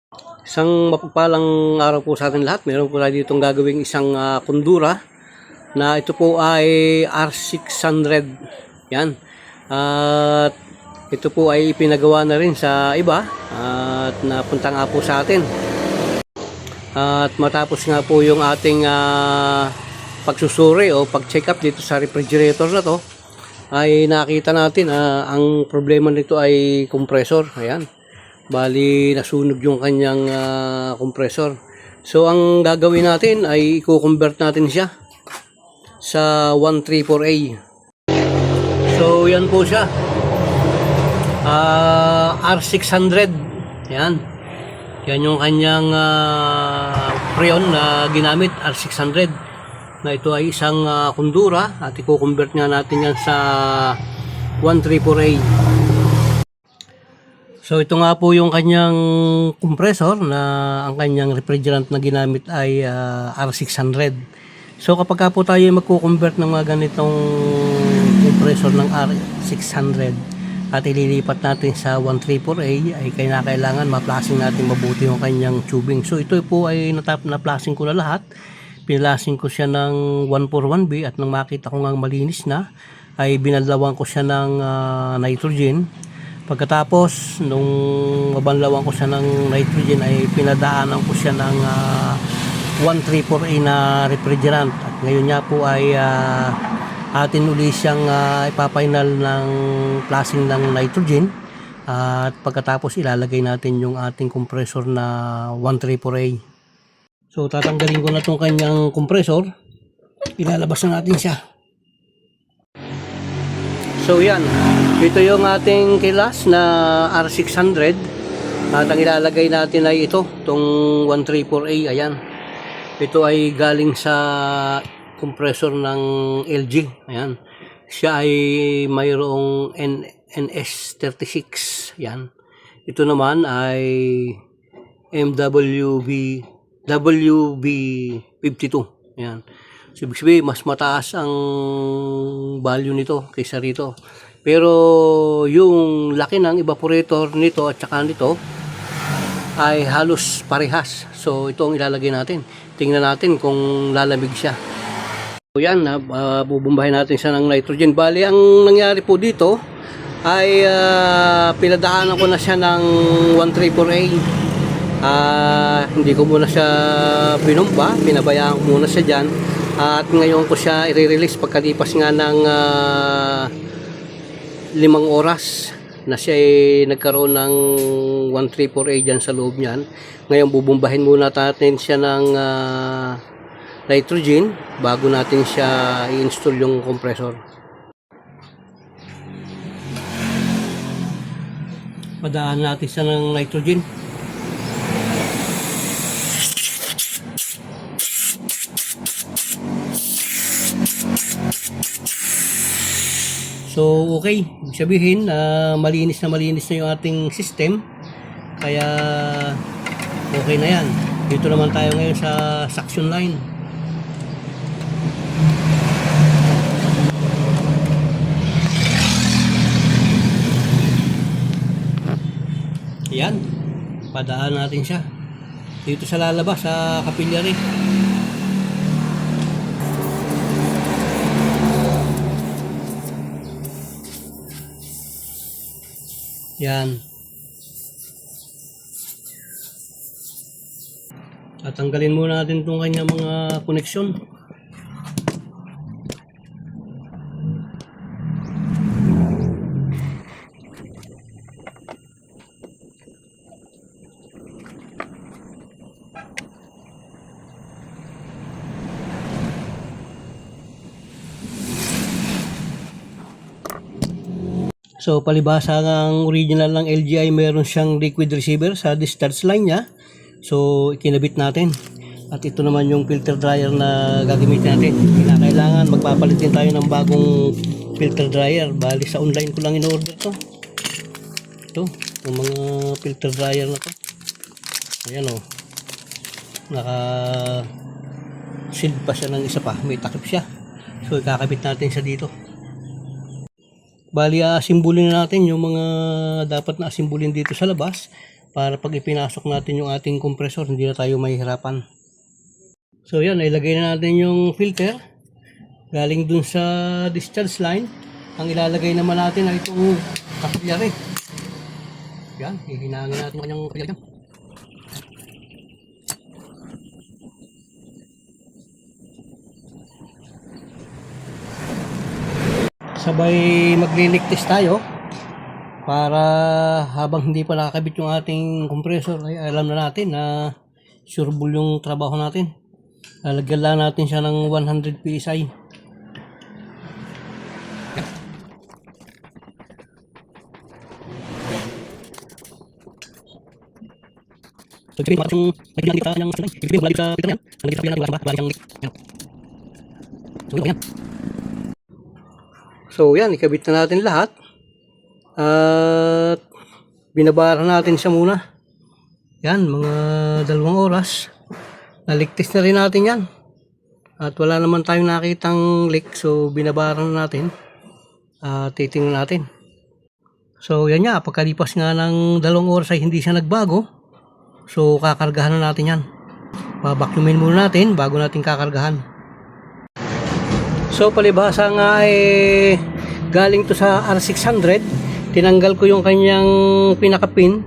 Isang mapagpalang araw po sa atin lahat. Meron po tayo ditong gagawing isang kundura na ito po ay R600. Yan. At ito po ay pinagawa na rin sa iba at napunta nga po sa atin. At matapos nga po yung ating pagsusuri o pag-check up dito sa refrigerator na to, ay nakita natin ang problema nito ay compressor. Ayan. Bali nasunog yung kanyang compressor. So ang gagawin natin ay i-convert natin siya sa 134A. So yan po siya. R600. Yan. Yan yung kanyang freon na ginamit, R600. Na ito ay isang kundura at i-convert nga natin yan sa 134A. So ito nga po yung kanyang compressor na ang kanyang refrigerant na ginamit ay R600. So kapag po tayo magko-convert ng mga ganitong compressor ng R600 at ililipat natin sa 134A ay kailangan ma-flashing natin mabuti yung kanyang tubing. So ito po ay na-flashing ko na lahat. Pinlasing ko siya ng 141B at nang makita ko nga malinis na ay binalawan ko siya ng nitrogen. Pagkatapos, nung mabanlawan ko siya ng nitrogen ay pinadaanan ko siya ng 134A na refrigerant. At ngayon nga po ay atin uli siyang ipapainal ng flashing ng nitrogen. At pagkatapos ilalagay natin yung ating compressor na 134A. So tatanggalin ko na itong kanyang compressor. Ilalabas na natin siya. So yan, ito yung ating kilas na R600 at ang ilalagay natin ay itong 134A. Ayan, ito ay galing sa compressor ng LG. Ayan, siya ay mayroong NS36. Ayan, ito naman ay WB52. Ayan. So, ibig sabihin, mas mataas ang value nito kaysa rito. Pero yung laki ng evaporator nito at saka nito ay halos parehas. So ito ang ilalagay natin. Tingnan natin kung lalamig siya. So yan, bubumbahin natin siya ng nitrogen. Bali, ang nangyari po dito ay pinadaanan ko na siya ng 134A. Hindi ko muna siya binumba. Pinabayaan ko muna siya dyan. At ngayon ko siya i-release pagkalipas nga ng 5 oras na siya ay nagkaroon ng 134A dyan sa loob niyan. Ngayon bubumbahin muna natin siya ng nitrogen bago natin siya i-install yung compressor. Padaan natin siya ng nitrogen. So okay, sabihin malinis na yung ating system. Kaya okay na yan. Dito naman tayo ngayon sa suction line. Yan, padaan natin siya dito sa lalabas sa capillary. Yan. At tanggalin muna natin itong kanyang mga koneksyon. So palibhasa ng original ng LG ay meron siyang liquid receiver sa discharge line niya. So ikinabit natin. At ito naman yung filter dryer na gagamitin natin. Kailangan magpapalitin tayo ng bagong filter dryer. Bali sa online ko lang in-order to. Ito, yung mga filter dryer na to. Ayan o. Naka sealed pa siya ng isa pa. May takip siya. So ikakabit natin siya dito. Bali, asimbulin na natin yung mga dapat na asimbulin dito sa labas para pag ipinasok natin yung ating compressor, hindi na tayo mahihirapan. So yan, ilagay na natin yung filter galing dun sa discharge line. Ang ilalagay naman natin ay itong capillary. Yan, hihinangin natin yung kanyang capillary dyan. Sabay maglilik test tayo para habang hindi pa nakakabit yung ating compressor ay alam na natin na sureball yung trabaho natin. Lalagyan lang natin siya ng 100 PSI. So, ibigay mo yung kita ng salay. Ibigay mo lagi sa filter yan. Lagi sa filter yan. Balik ang yan. So, yan. So, yan. Ikabit na natin lahat. At binabara natin siya muna. Yan, mga 2 oras. Naligtis na rin natin yan. At wala naman tayong nakitang leak. So, binabara na natin. Titingnan natin. So, yan nga. Pagkalipas nga ng 2 oras ay hindi siya nagbago. So, kakargahan na natin yan. Babacuumin muna natin bago natin kakargahan. So, palibhasa nga galing to sa R600. Tinanggal ko yung kanyang pinaka-pin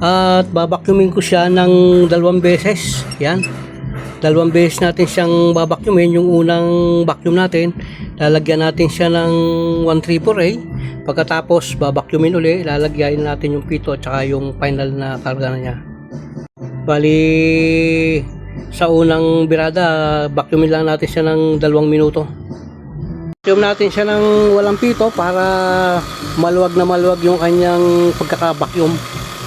at babacuumin ko siya ng 2 beses. Yan. 2 beses natin siyang babacuumin. Yung unang vacuum natin, lalagyan natin siya ng 134A. Pagkatapos, babacuumin uli, lalagyan natin yung pito at saka yung final na karga na niya. Bali, sa unang birada, vacuumin lang natin siya ng 2 minuto. Vacuum natin siya ng walang pito para maluwag na maluwag yung kanyang pagkaka-vacuum.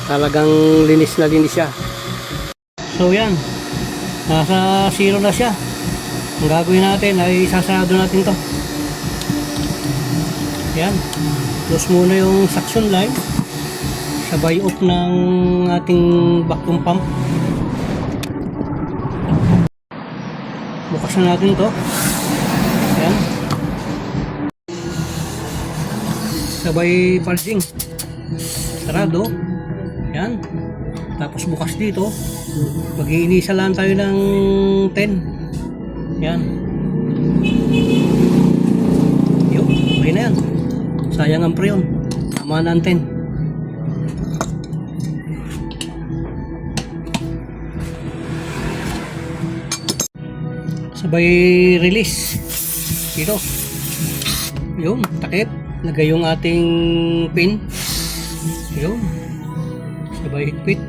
Talagang linis na linis siya. So yan, nasa 0 na siya. Ang gagawin natin ay sasarado natin to. Yan, close muna yung suction line. Sabay off ng ating vacuum pump. Bukas na natin to. Yan. Sabay purging. Sarado. Yan. Tapos bukas dito. Mag-iinisa lang tayo ng 10. Yan. Yun. Okay na yan. Sayang ang preyon. Tama na ang 10. Sabay release dito. Yun, takip. Lagay yung ating pin. Yun. Sabay higpit.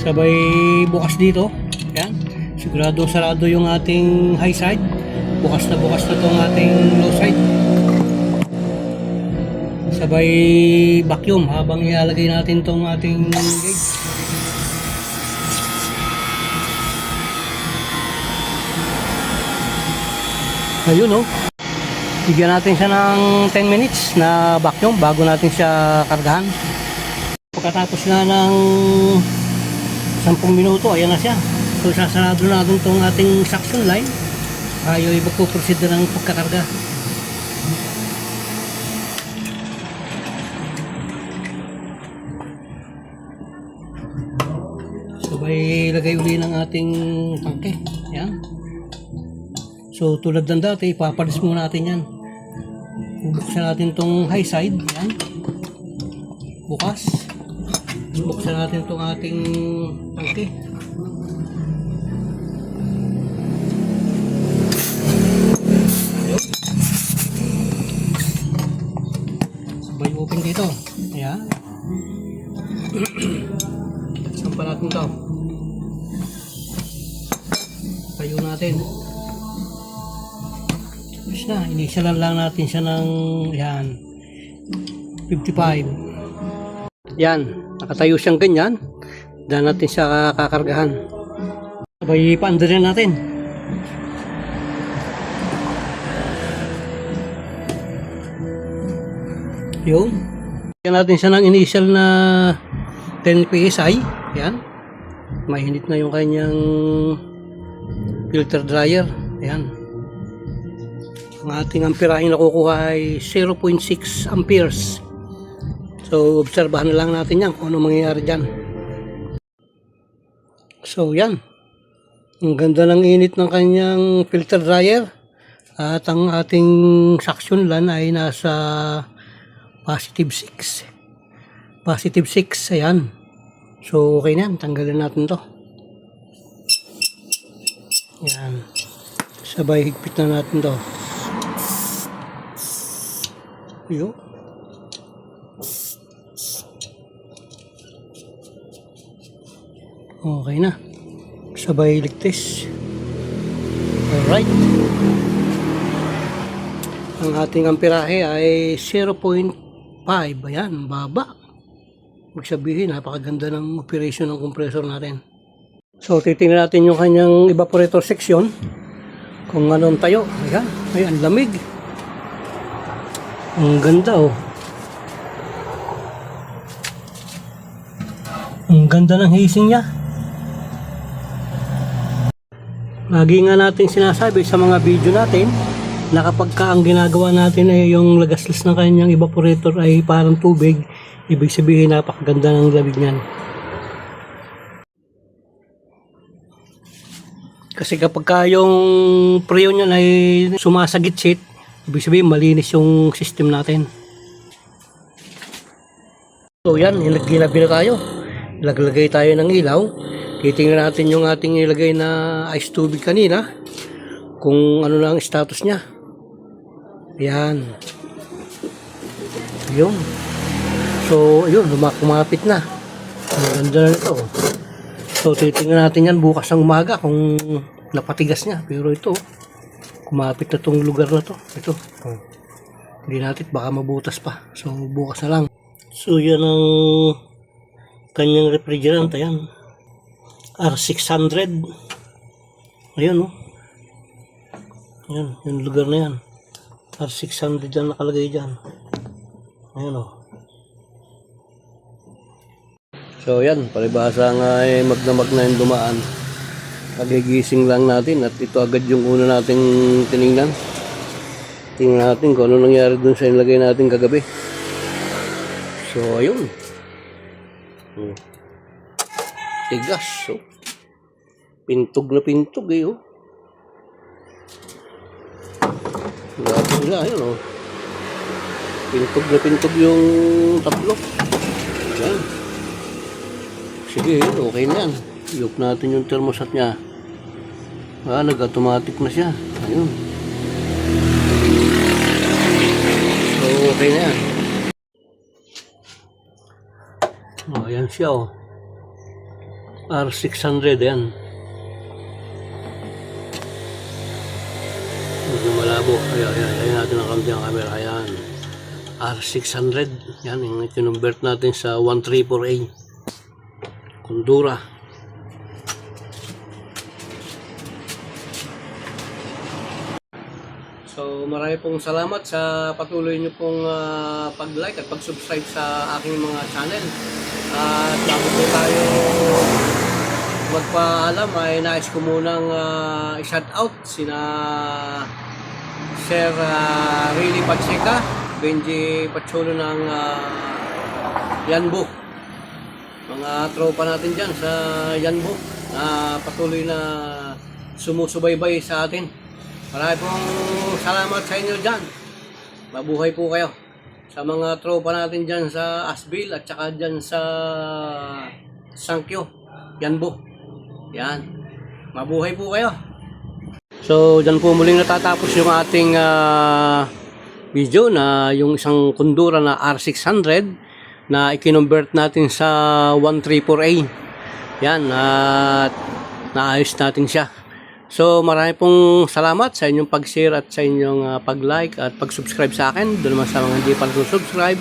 Sabay bukas dito. Yan. Siguradong sarado yung ating high side. Bukas na itong ating low side. Sabay vacuum habang ilalagay natin tong ating gauge. Ayun, oh. Bigyan natin siya ng 10 minutes na vacuum bago natin siya kargahan. Pagkatapos na ng 10 minuto, ayan na siya. So, sasarado natin tong ating suction line. Tayo magpo-proceed na ng pagkakarga. Sabay lagay uli ng ating tangke. Yan. So tulad ng dati, ipapalis muna natin yan. Bubuksan natin tong high side. Yan. Bukas. Buksan natin tong ating tangke. Sabay open dito. Yan. Sampa natin ito. Tayo natin. Tapos na, inisialan lang natin siya ng yan, 55. Yan, nakatayo siyang ganyan. Dahil natin siya kakargahan. Sabay paandarin natin. Yun. Yan natin siya ng initial na 10 PSI. Yan. Mainit na yung kanyang filter dryer. Yan. Ang ating amperahe na nakukuha ay 0.6 amperes. So, obserbahan na lang natin yan kung ano mangyayari dyan. So, yan. Ang ganda ng init ng kanyang filter dryer. At ang ating suction lan ay nasa positive 6. Positive 6, ayan. So, okay na yan. Tanggalin natin to. Yan. Sabay higpit na natin to. Yo. Okay na. Sabay ligtis. Alright. Ang ating amperahe ay 0.5. Ayan, baba. Magsabihin, napakaganda ng operation ng compressor natin. So, titingnan natin yung kanyang evaporator section. Kung anong tayo. Ayan, ayan, lamig. Ang ganda, oh. Ang ganda ng hazing niya. Lagi nga natin sinasabi sa mga video natin na kapag ang ginagawa natin ay yung lagaslas ng kanyang evaporator ay parang tubig, ibig sabihin napakaganda ng lamig niyan. Kasi kapag yung preyon niyan ay sumasagit-sit, ibig sabihin malinis yung system natin. So yan, ginabi na tayo. Naglagay tayo ng ilaw. Titingnan natin yung ating ilagay na ice tubig kanina. Kung ano na ang status niya. Ayan. Yun. So, yun, kumapit na. Ang ganda na ito. So, titingnan natin yan bukas ng umaga kung napatigas niya. Pero ito, kumapit na itong lugar na to. Ito. Hindi natin, baka mabutas pa. So, bukas na lang. So, yan ang kanyang refrigerant. Ayan. R600. Ayan, oh. Ayan, yung lugar na yan. R600 yan nakalagay dyan. Ayan, oh. So, yan. Palibasa nga ay magdamag na yung dumaan. Kagigising lang natin at ito agad yung una nating tinignan. Tingnan natin kung ano nangyari dun sa inilagay natin kagabi. So, ayun. Tigas, oh. Pintog na pintog, eh, oh. Grabe nila, ayun, oh. Pintog na pintog yung tatlo. Yan. Sige, yun, okay na yan. I-off natin yung thermostat niya. Nag-automatic na siya. Ayun. So, okay na yan. Oh, ayan siya, oh. R600, yan. Medyo malabo. Ayan natin ang camera. Ayan. R600. Yan, yung kinonvert natin sa 134A. Kondura. So, marami pong salamat sa patuloy nyo pong pag-like at pag-subscribe sa aking mga channel. At bago po tayo magpaalam ay nais ko munang i-shout out sina Sir Riley Pacheca, Benji Pachulo ng Yanbo. Mga tropa natin dyan sa Yanbo na patuloy na sumusubaybay sa atin. Marami pong salamat sa inyo dyan. Mabuhay po kayo. Sa mga tropa natin dyan sa Asbil at saka dyan sa Sankyo, Yanbo. Yan. Mabuhay po kayo. So, dyan po muling natatapos yung ating video na yung isang kondura na R600 na ikinonvert natin sa 134A. Yan. At naayos natin siya. So, marami pong salamat sa inyong pag-share at sa inyong pag-like at pag-subscribe sa akin. Doon naman sa mga hindi pa subscribe,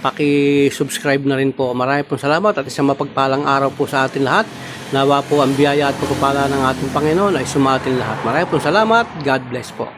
paki-subscribe na rin po. Marami pong salamat at isang mapagpalang araw po sa atin lahat. Nawa po ang biyaya at pagpapala ng ating Panginoon ay sumatin lahat. Marami pong salamat. God bless po.